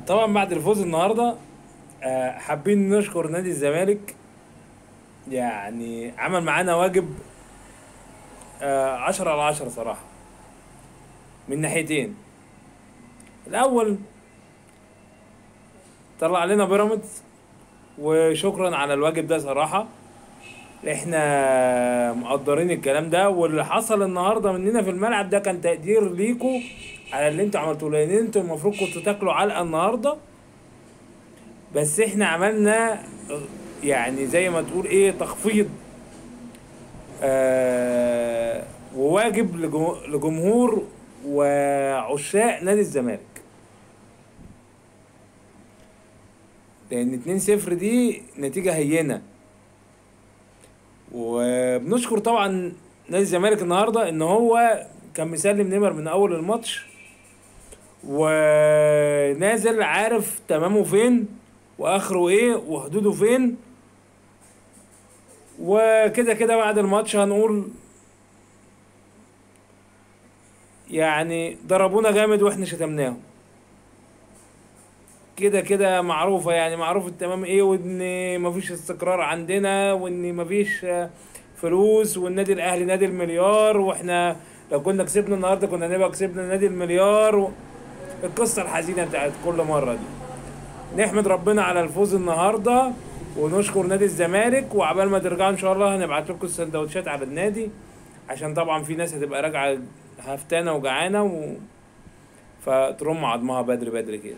طبعا بعد الفوز النهارده حابين نشكر نادي الزمالك. يعني عمل معانا واجب 10/10 صراحة، من ناحيتين. الأول، طلع علينا بيراميدز، وشكرا على الواجب ده صراحة. احنا مقدرين الكلام ده، واللي حصل النهارده مننا في الملعب ده كان تقدير ليكوا على اللي انتوا عملتوه، لان انتوا المفروض كنتوا تاكلوا علقة النهارده. بس احنا عملنا يعني زي ما تقول ايه، تخفيض وواجب لجمهور وعشاق نادي الزمالك، لان 2-0 دي نتيجة هينة. وبنشكر طبعا نادي الزمالك النهارده ان هو كان مسلم نمر من اول الماتش، ونازل عارف تمامه فين واخره ايه وحدوده فين. وكده كده بعد الماتش هنقول يعني ضربونا جامد واحنا شتمناهم. كده كده معروفة، يعني معروف التمام ايه، وان مفيش استقرار عندنا، وان مفيش فلوس، والنادي الاهلي نادي المليار، واحنا لو كنا كسبنا النهارده كنا نبقى كسبنا نادي المليار القصة الحزينة بتاعت كل مرة دي. نحمد ربنا على الفوز النهارده، ونشكر نادي الزمالك. وعبال ما ترجعوا ان شاء الله هنبعت لكم السندوتشات على النادي، عشان طبعا في ناس هتبقى راجعة هفتانة وجعانة فترم عضمها بدري بدري كده.